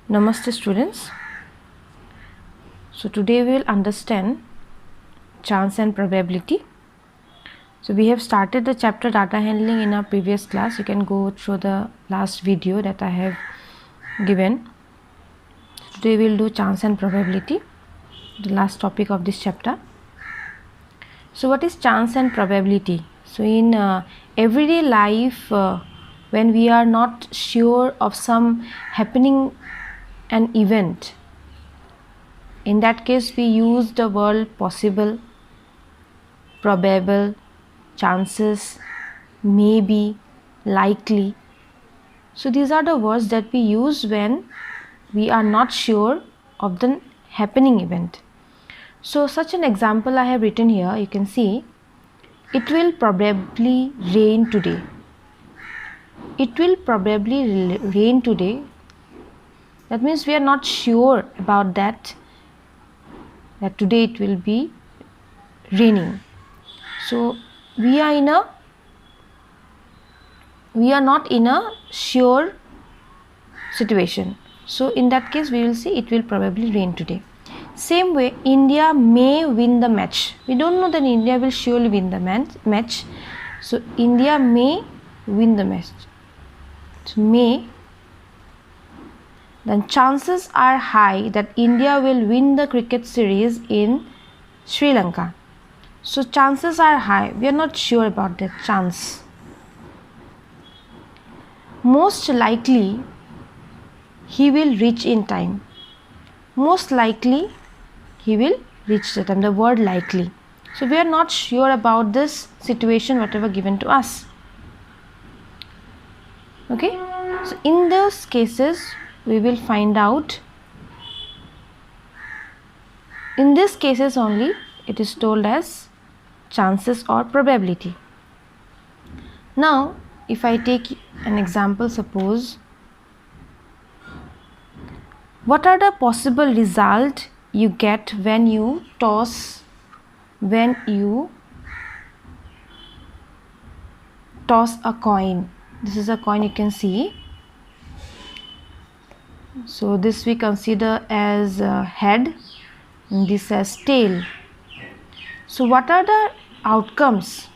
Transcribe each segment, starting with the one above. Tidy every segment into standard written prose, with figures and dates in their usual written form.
Namaste students. So today we will understand chance and probability. So we have started the chapter data handling in our previous class. You can go through the last video that I have given. Today we will do chance and probability, the last topic of this chapter. So what is chance and probability? So in everyday life, when we are not sure of some happening an event, in that case we use the word possible, probable, chances, maybe, likely. So these are the words that we use when we are not sure of the happening event. So such an example I have written here. You can see, it will probably rain today. It will probably rain today. That means we are not sure about that today it will be raining. So we are not in a sure situation. So in that case we will say it will probably rain today. Same way, India may win the match. We don't know that India will surely win the match. So India may win the match. So may. Then chances are high that India will win the cricket series in Sri Lanka. So chances are high. We are not sure about that chance. Most likely he will reach in time. Most likely he will reach the time. The word likely. So we are not sure about this situation, whatever given to us. Okay. So in those cases, we will find out. In these cases only, it is told as chances or probability. Now, if I take an example, suppose, what are the possible results you get when you toss a coin? This is a coin, you can see. So this we consider as head and this as tail. So what are the outcomes?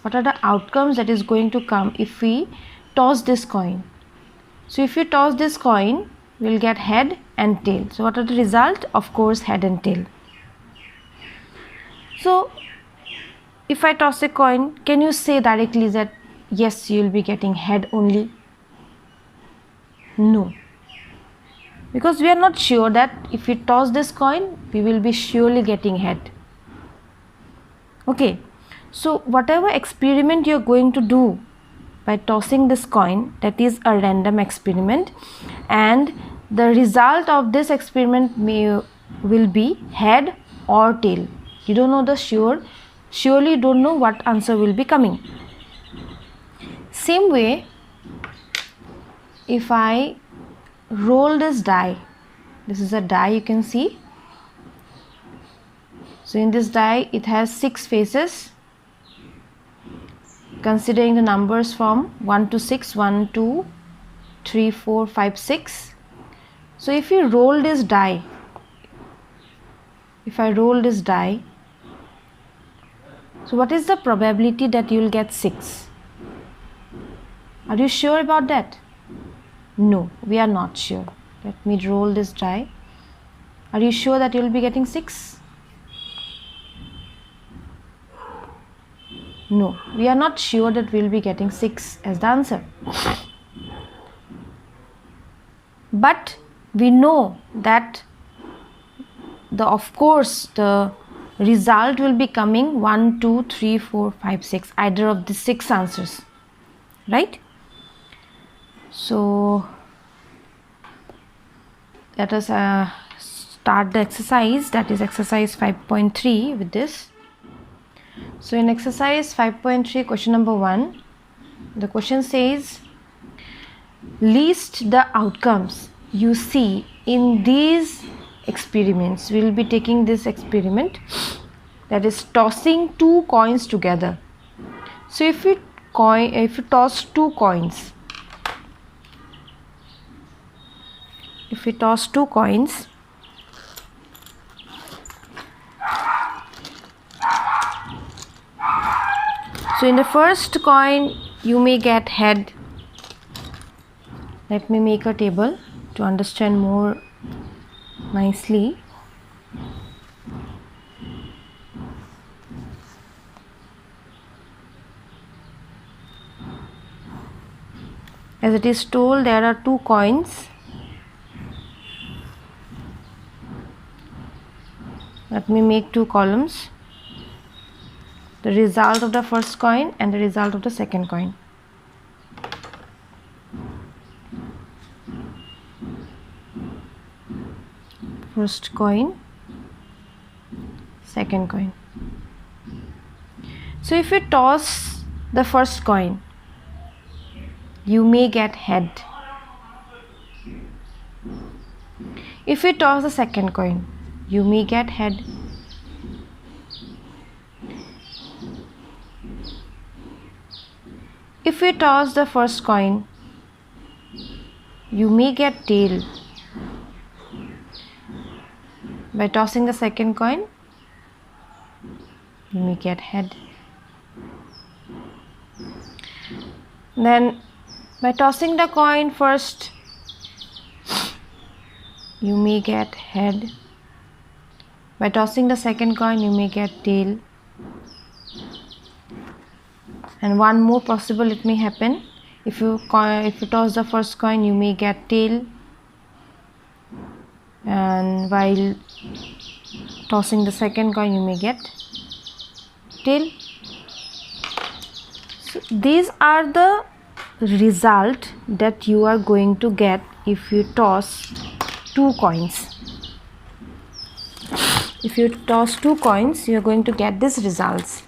What are the outcomes that is going to come if we toss this coin? So if you toss this coin, we will get head and tail. So what are the result? Of course, head and tail. So if I toss a coin, can you say directly that yes, you will be getting head only? No. Because we are not sure that if we toss this coin, we will be surely getting head. Okay. So whatever experiment you are going to do by tossing this coin, that is a random experiment, and the result of this experiment will be head or tail. You don't know the surely don't know what answer will be coming. Same way, if I roll this die, this is a die, you can see. So in this die it has 6 faces, considering the numbers from 1 to 6, 1, 2, 3, 4, 5, 6. So if you roll this die, so what is the probability that you will get 6? Are you sure about that? No, we are not sure. Let me roll this die. Are you sure that you will be getting 6? No, we are not sure that we will be getting 6 as the answer. But we know that of course the result will be coming 1, 2, 3, 4, 5, 6, either of the 6 answers, right? So let us start the exercise, that is exercise 5.3 with this. So in exercise 5.3, question number 1, the question says, list the outcomes you see in these experiments. We will be taking this experiment, that is tossing 2 coins together. So if you toss 2 coins, if we toss 2 coins, so in the first coin you may get head. Let me make a table to understand more nicely. As it is told, there are 2 coins. Let me make 2 columns. The result of the first coin and the result of the second coin. First coin, second coin. So if you toss the first coin, you may get head. If you toss the second coin, you may get head. If you toss the first coin, you may get tail. By tossing the second coin, you may get head. Then by tossing the coin first, you may get head. By tossing the second coin, you may get tail. And one more possible it may happen. If you toss the first coin, you may get tail. And while tossing the second coin, you may get tail. So these are the result that you are going to get if you toss 2 coins. If you toss 2 coins, you are going to get these results.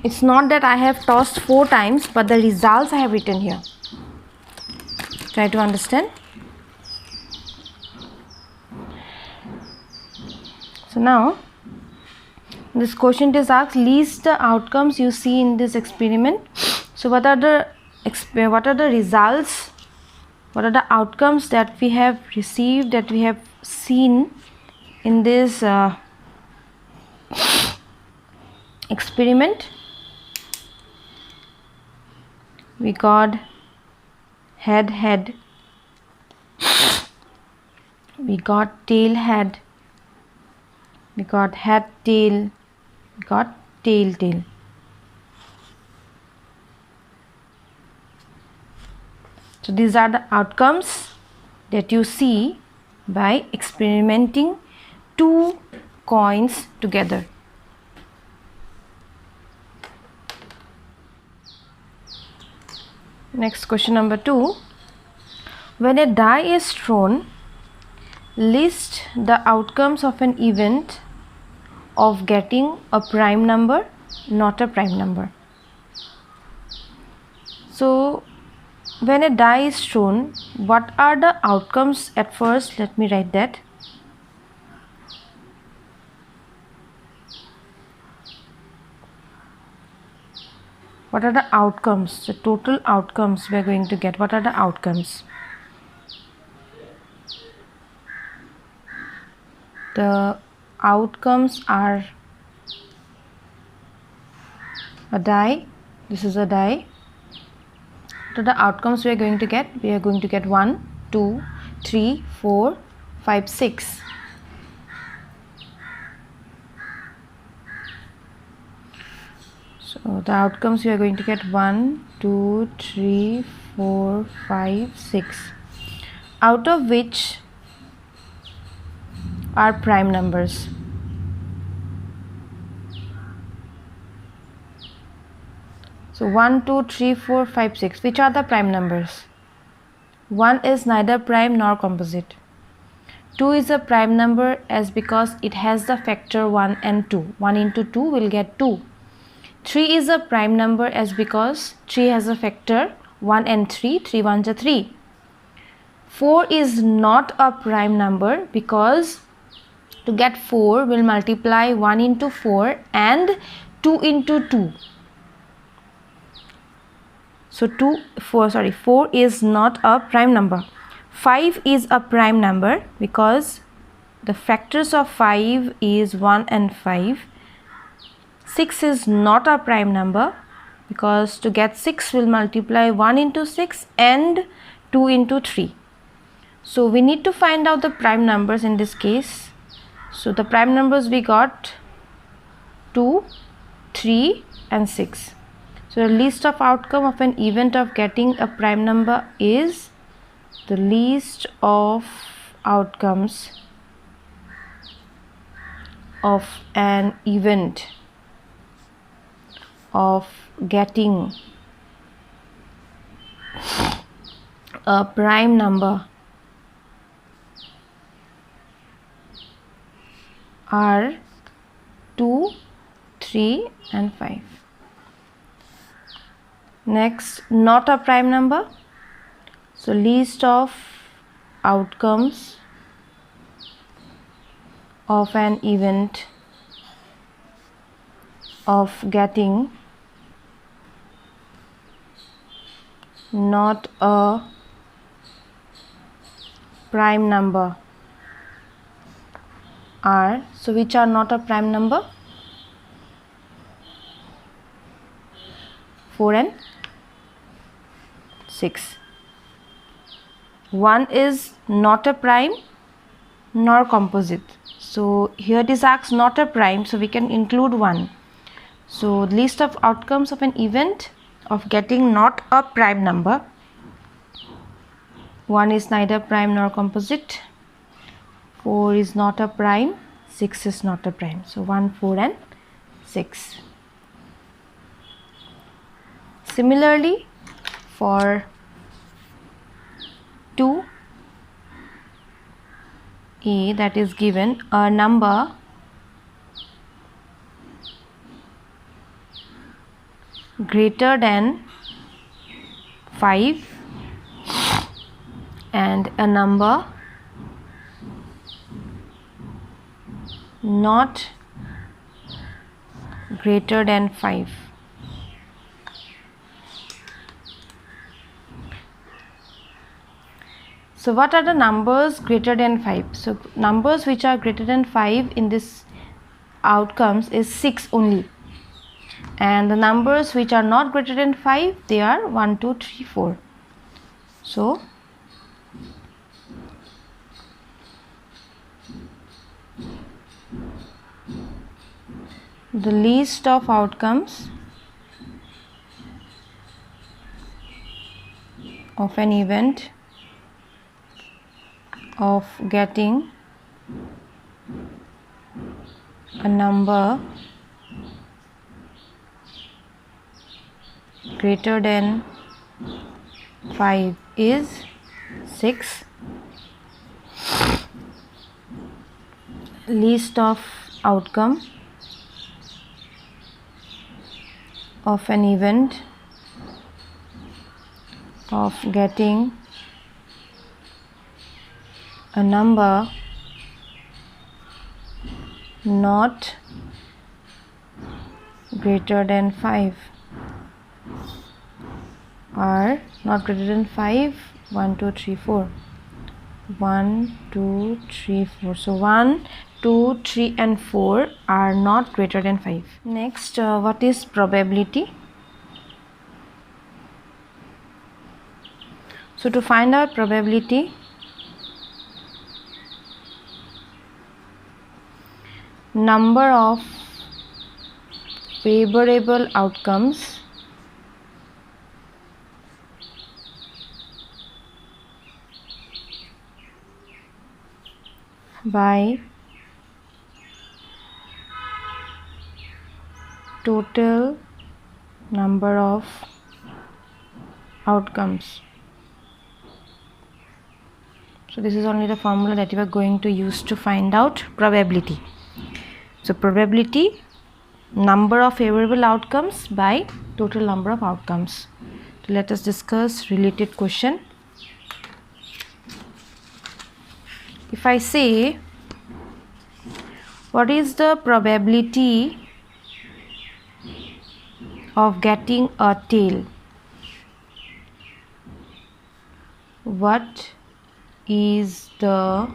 It's not that I have tossed 4 times, but the results I have written here. Try to understand. So now this question is asked, list the outcomes you see in this experiment. So what are the results, what are the outcomes that we have received, that we have seen in this experiment? We got head, we got tail, we got head, tail, we got tail. So these are the outcomes that you see by experimenting 2 coins together. Next, question number 2. When a die is thrown, list the outcomes of an event of getting a prime number, not a prime number. So when a die is thrown, what are the outcomes at first? Let me write that. What are the outcomes? The total outcomes we are going to get. What are the outcomes? The outcomes are a die. This is a die. What are the outcomes we are going to get? We are going to get 1, 2, 3, 4, 5, 6. So the outcomes we are going to get 1, 2, 3, 4, 5, 6. Out of which are prime numbers. So 1, 2, 3, 4, 5, 6. Which are the prime numbers? 1 is neither prime nor composite. 2 is a prime number as because it has the factor 1 and 2. 1 into 2 will get 2. 3 is a prime number as because 3 has a factor 1 and 3. 3 ones are 3. 4 is not a prime number because to get 4 will multiply 1 into 4 and 2 into 2. So 4 is not a prime number. 5 is a prime number because the factors of 5 is 1 and 5. 6 is not a prime number because to get 6 we'll multiply 1 into 6 and 2 into 3. So we need to find out the prime numbers in this case. So the prime numbers we got 2, 3 and 6. So the least of outcome of an event of getting a prime number is the least of outcomes of an event of getting a prime number are 2, 3 and 5. Next, not a prime number. So least of outcomes of an event of getting not a prime number are, so which are not a prime number? 4 and 6. 1 is not a prime nor composite. So here it is asked not a prime, so we can include 1. So list of outcomes of an event of getting not a prime number. 1 is neither prime nor composite. 4 is not a prime. 6 is not a prime. So 1, 4 and 6. Similarly, for 2a, that is given a number greater than 5 and a number not greater than 5. So what are the numbers greater than 5? So numbers which are greater than 5 in this outcomes is 6 only, and the numbers which are not greater than 5, they are 1, 2, 3, 4. So the least of outcomes of an event of getting a number greater than 5 is 6. Least of outcome of an event of getting a number not greater than 5 are not greater than 5, 1, 2, 3, 4. 1, 2, 3, 4. So 1, 2, 3 and 4 are not greater than 5. Next, what is probability? So to find out probability, number of favorable outcomes by total number of outcomes. So this is only the formula that you are going to use to find out probability. So probability, number of favorable outcomes by total number of outcomes. So let us discuss related question. If I say, what is the probability of getting a tail? What is the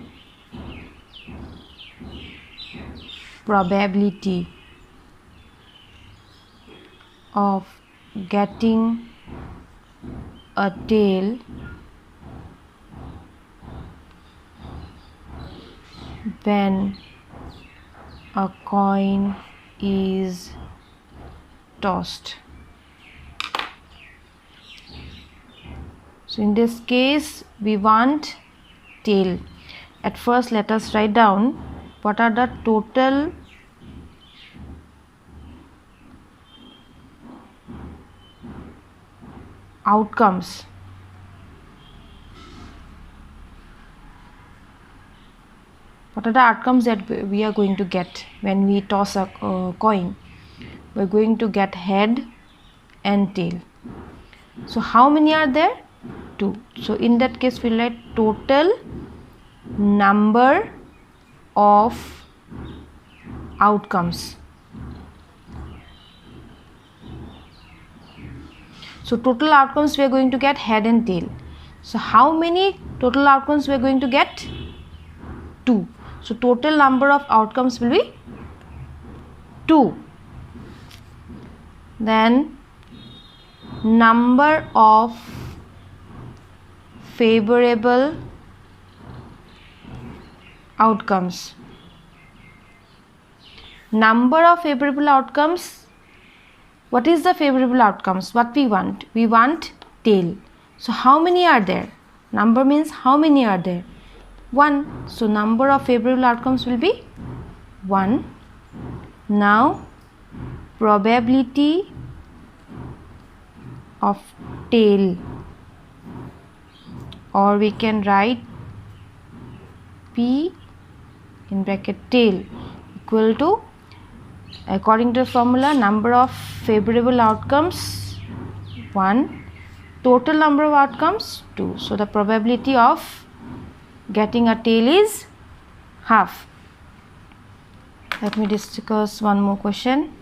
probability of getting a tail when a coin is tossed? So in this case we want tail. At first let us write down what are the total outcomes that we are going to get when we toss a coin. We are going to get head and tail. So how many are there? 2. So in that case we'll write total number of outcomes. So total outcomes we are going to get head and tail. So how many total outcomes we are going to get? 2. So total number of outcomes will be 2. Then number of favorable outcomes. Number of favorable outcomes. What is the favorable outcomes? What we want? We want tail. So how many are there? Number means how many are there? 1. So number of favorable outcomes will be 1. Now probability of tail, or we can write P in bracket tail equal to, according to the formula, number of favorable outcomes 1, total number of outcomes 2. So the probability of getting a tail is half. Let me discuss one more question.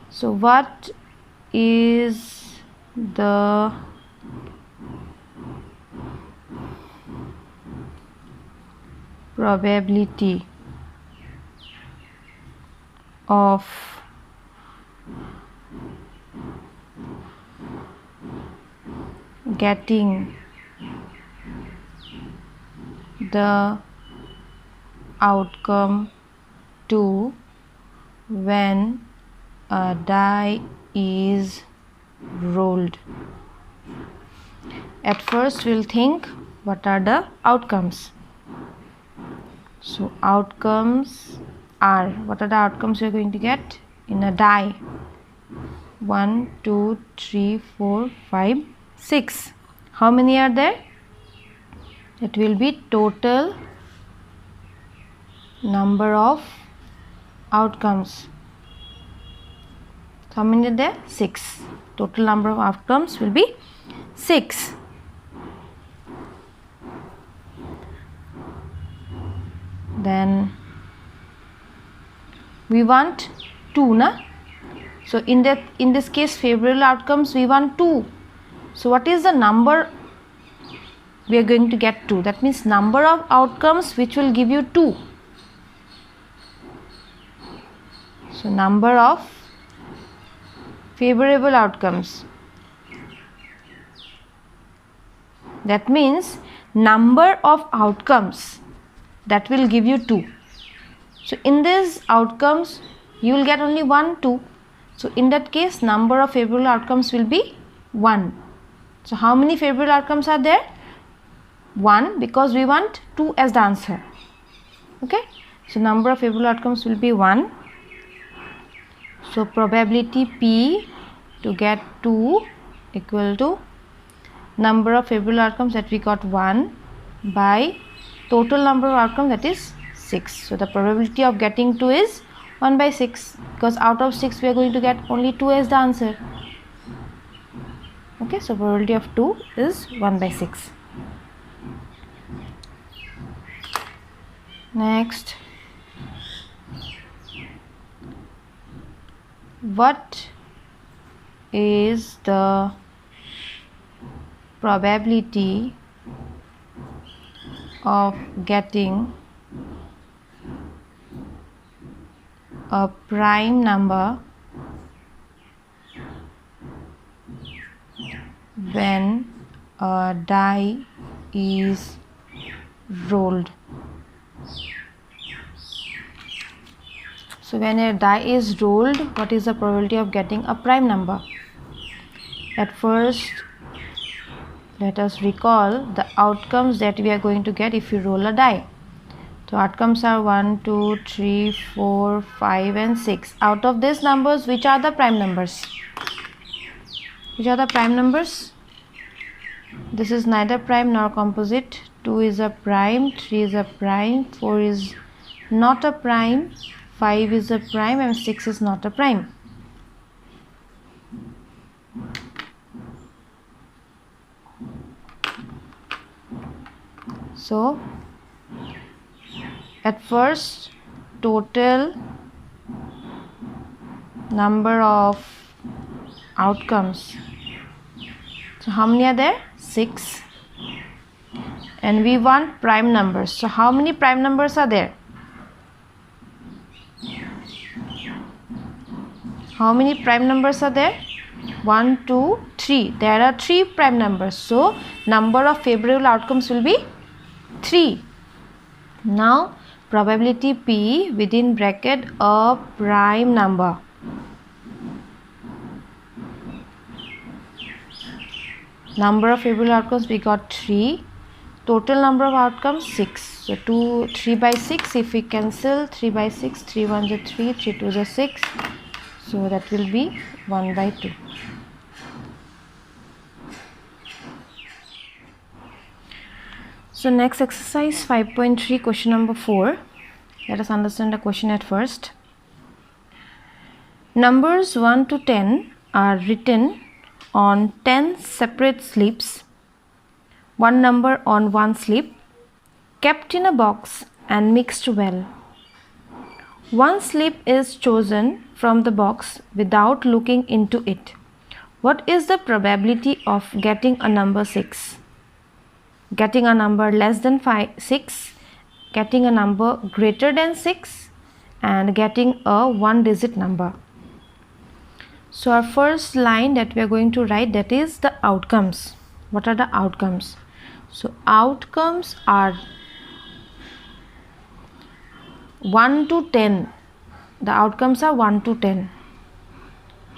So what is the probability of getting the outcome 2 when a die is rolled? At first we'll think what are the outcomes. So outcomes are, what are the outcomes we are going to get in a die? 1, 2, 3, 4, 5, 6. How many are there? It will be total number of outcomes. How many are there? 6. Total number of outcomes will be 6. Then we want 2, na? So in this case favorable outcomes we want 2. So what is the number we are going to get 2? That means number of outcomes which will give you 2. So number of favorable outcomes. That means number of outcomes that will give you 2. So in these outcomes you will get only 1, 2. So in that case number of favorable outcomes will be 1. So how many favorable outcomes are there? 1, because we want 2 as the answer. Okay. So number of favorable outcomes will be 1. So probability P to get 2 equal to number of favorable outcomes that we got 1 by total number of outcomes, that is 6. So the probability of getting 2 is 1 by 6, because out of 6 we are going to get only 2 as the answer. Okay, so probability of 2 is 1 by 6. Next, what is the probability of getting a prime number when a die is rolled. So when a die is rolled, what is the probability of getting a prime number? At first, let us recall the outcomes that we are going to get if you roll a die. So outcomes are 1, 2, 3, 4, 5 and 6. Out of these numbers, which are the prime numbers? Which are the prime numbers? This is neither prime nor composite. 2 is a prime, 3 is a prime, 4 is not a prime, 5 is a prime and 6 is not a prime. So at first, total number of outcomes. So how many are there? 6. And we want prime numbers. So how many prime numbers are there? How many prime numbers are there? 1, 2, 3. There are 3 prime numbers. So number of favorable outcomes will be 3. Now probability P within bracket a prime number. Number of favorable outcomes we got 3. Total number of outcomes 6. So 3 by 6. If we cancel 3 by 6, 3 1 is 3, 3 2 is 6. So that will be 1 by 2. So next exercise 5.3, question number 4. Let us understand the question at first. Numbers 1 to 10 are written on 10 separate slips, one number on one slip, kept in a box and mixed well. One slip is chosen from the box without looking into it. What is the probability of getting a number 6? Getting a number less than 6, getting a number greater than 6 and getting a one-digit number. So our first line that we are going to write, that is the outcomes. What are the outcomes? So outcomes are 1 to 10. The outcomes are 1 to 10.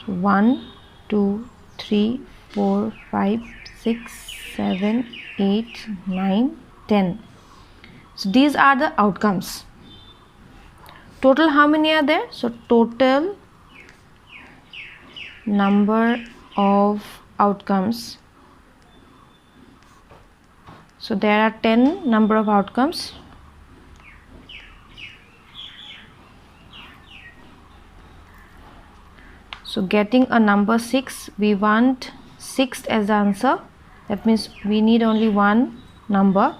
So 1, 2, 3, 4, 5, 6, 7, 8, 9, 10. So these are the outcomes. Total how many are there? So total number of outcomes. So there are 10 number of outcomes. So getting a number 6, we want 6th as the answer. That means we need only one number.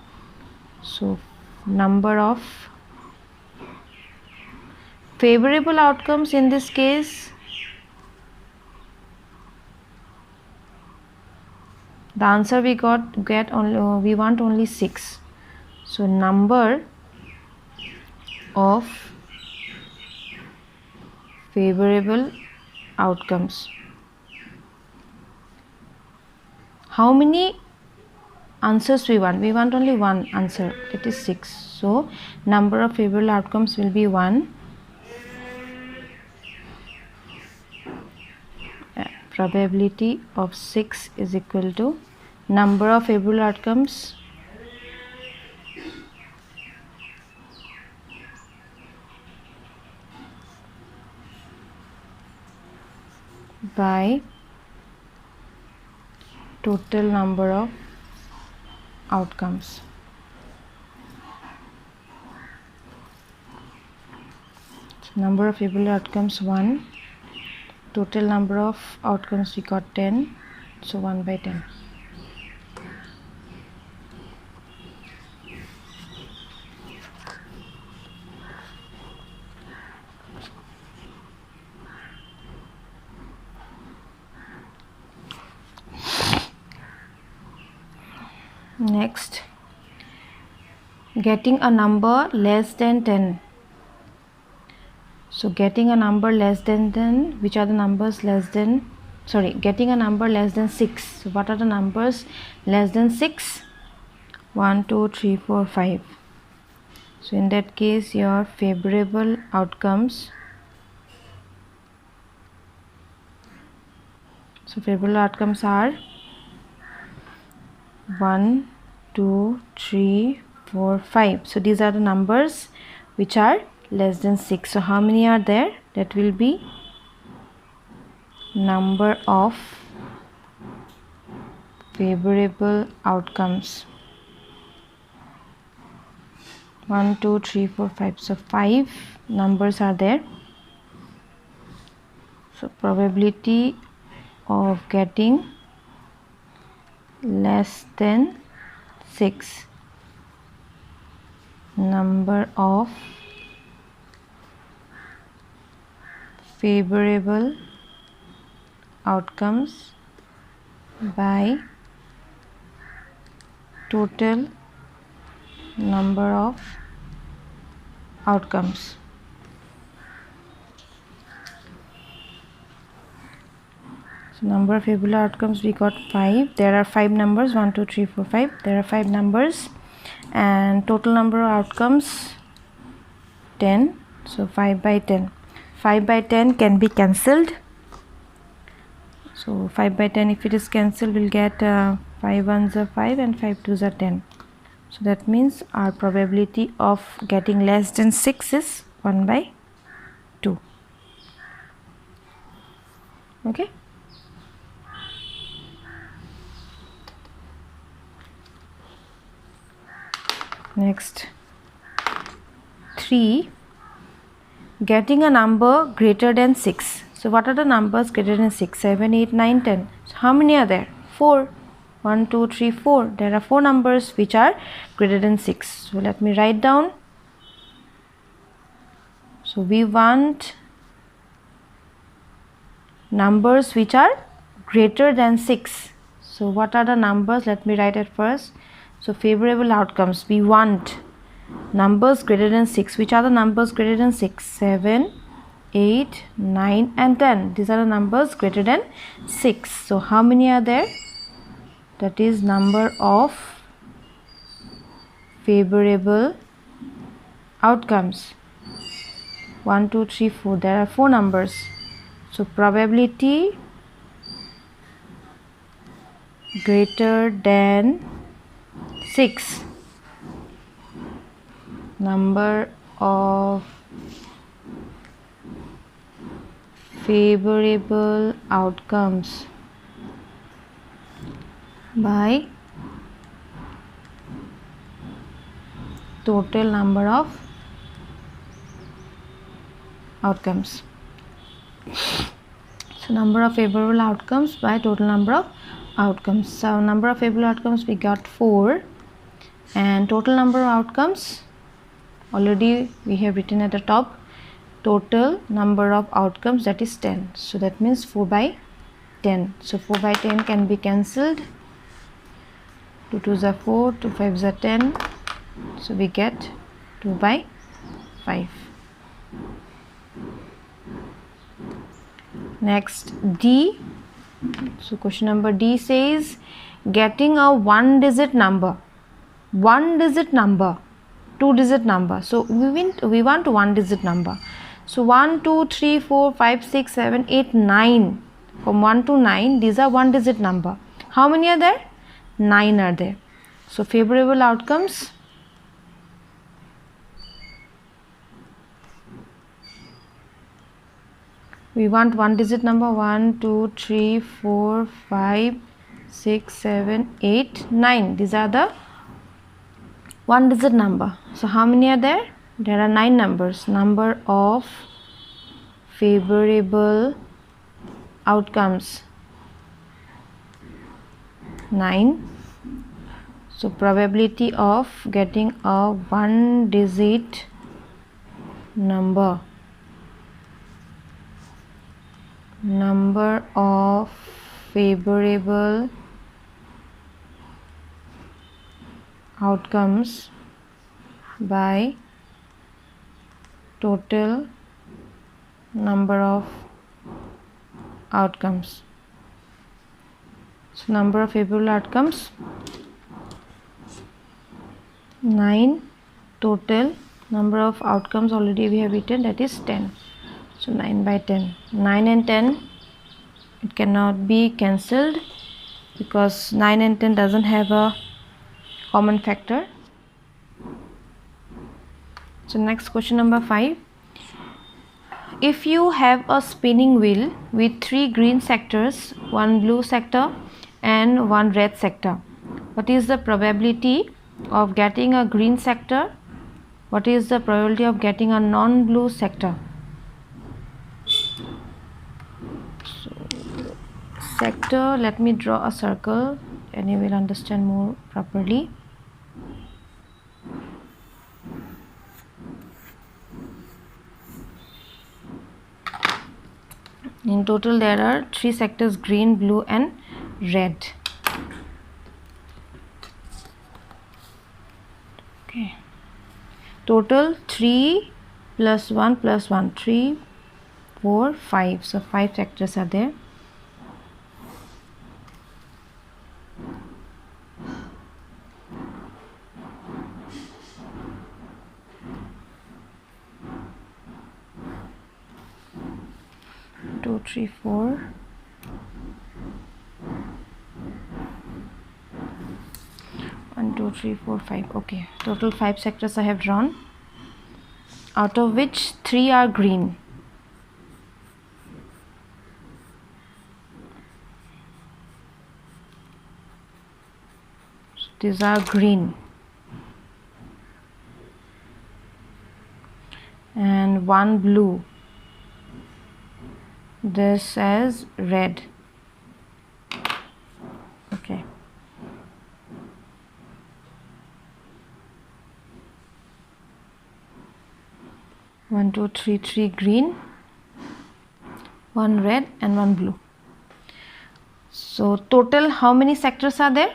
So number of favorable outcomes in this case, the answer we we want only 6. So number of favorable outcomes. How many answers we want? We want only one answer, it is 6. So number of favorable outcomes will be 1. Probability of 6 is equal to number of favorable outcomes by total number of outcomes. So number of favorable outcomes 1. Total number of outcomes we got 10. So 1 by 10. Next, getting a number less than 10. So getting a number less than 10, which are the numbers less than, getting a number less than 6. So what are the numbers less than 6? 1, 2, 3, 4, 5. So in that case, your favorable outcomes, are 1, 2, 3, 4, 5. So these are the numbers which are less than 6. So how many are there? That will be number of favorable outcomes. 1, 2, 3, 4, 5. So 5 numbers are there. So probability of getting less than 6 number of favorable outcomes by total number of outcomes. So number of favorable outcomes, we got 5. There are 5 numbers, 1, 2, 3, 4, 5. There are 5 numbers, and total number of outcomes 10. So 5 by 10. 5 by 10 can be cancelled. So 5 by 10, if it is cancelled, we'll get 5 ones are 5 and 5 twos are 10. So that means our probability of getting less than 6 is 1 by 2. Okay. Next, 3, getting a number greater than 6. So what are the numbers greater than 6? 7, 8, 9, 10. So how many are there? 4. 1, 2, 3, 4. There are 4 numbers which are greater than 6. So let me write down. So we want numbers which are greater than 6. So what are the numbers? Let me write it first. So favorable outcomes, we want numbers greater than 6. Which are the numbers greater than 6? 7, 8, 9 and 10. These are the numbers greater than 6. So how many are there? That is number of favorable outcomes. 1, 2, 3, 4. There are 4 numbers. So probability greater than 6 number of favorable outcomes by total number of outcomes. So number of favorable outcomes by total number of outcomes. So number of favorable outcomes, we got 4, and total number of outcomes already we have written at the top. Total number of outcomes, that is 10. So that means 4 by 10. So 4 by 10 can be cancelled. 2 2s are 4, 2 5s are 10. So we get 2 by 5. Next, D. So question number D says getting a 1-digit number, 2-digit number. So we want 1-digit number. So 1, 2, 3, 4, 5, 6, 7, 8, 9. From 1 to 9, these are 1-digit number. How many are there? 9 are there. So favorable outcomes, we want 1-digit number. 1, 2, 3, 4, 5, 6, 7, 8, 9. These are the 1-digit number. So how many are there? There are 9 numbers. Number of favorable outcomes, 9. So probability of getting a 1-digit number, number of favorable outcomes by total number of outcomes. So number of favorable outcomes 9, total number of outcomes already we have written, that is 10. So 9 by 10. 9 and 10, it cannot be cancelled because 9 and 10 doesn't have a common factor. So next question number 5. If you have a spinning wheel with 3 green sectors, 1 blue sector and 1 red sector, what is the probability of getting a green sector? What is the probability of getting a non-blue sector? So, sector, let me draw a circle and you will understand more properly. In total there are 3 sectors, green, blue and red. Okay. Total 3 plus 1 plus 1, 3, 4, 5. So 5 sectors are there. Two, three, 4. 1, 2, 3, 4, 5. Okay, total 5 sectors I have drawn, out of which 3 are green. So these are green. And 1 blue. This is red. Okay. One, two, three, 3 green, 1 red and 1 blue. So total how many sectors are there?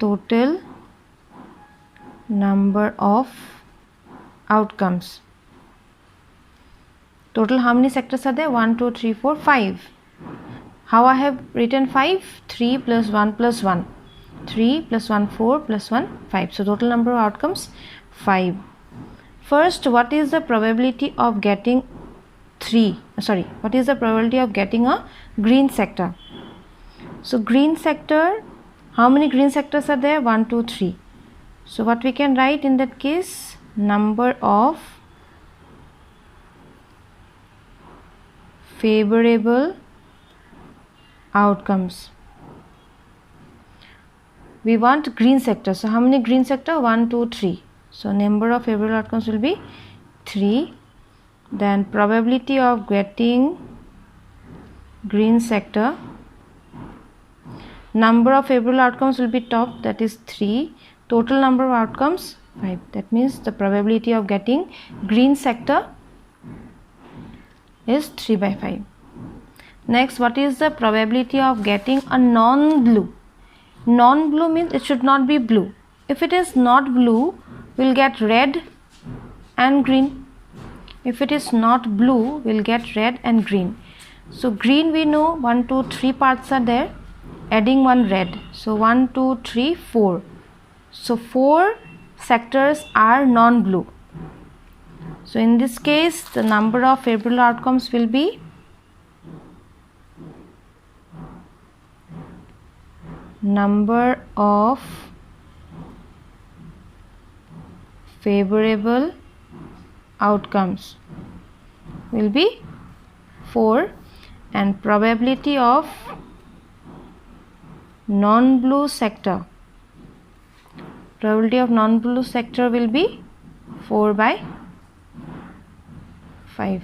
Total number of outcomes. Total how many sectors are there? 1, 2, 3, 4, 5. How I have written 5? 3 plus 1 plus 1. 3 plus 1, 4 plus 1, 5. So total number of outcomes 5. First, what is the probability of getting what is the probability of getting a green sector? So green sector, how many green sectors are there? 1, 2, 3. So what we can write in that case? Number of favorable outcomes. We want green sector. So how many green sector? 1, 2, 3. So number of favorable outcomes will be 3. Then probability of getting green sector. Number of favorable outcomes will be top, that is 3. Total number of outcomes 5. That means the probability of getting green sector is 3 by 5. Next, what is the probability of getting a non-blue? Non-blue means it should not be blue. If it is not blue, we'll get red and green. If it is not blue, we'll get red and green. So green we know 1, 2, 3 parts are there, adding 1 red. So 1, 2, 3, 4. So 4 sectors are non-blue. So in this case, the number of favorable outcomes will be number of favorable outcomes will be 4, and probability of non-blue sector will be 4 by 5.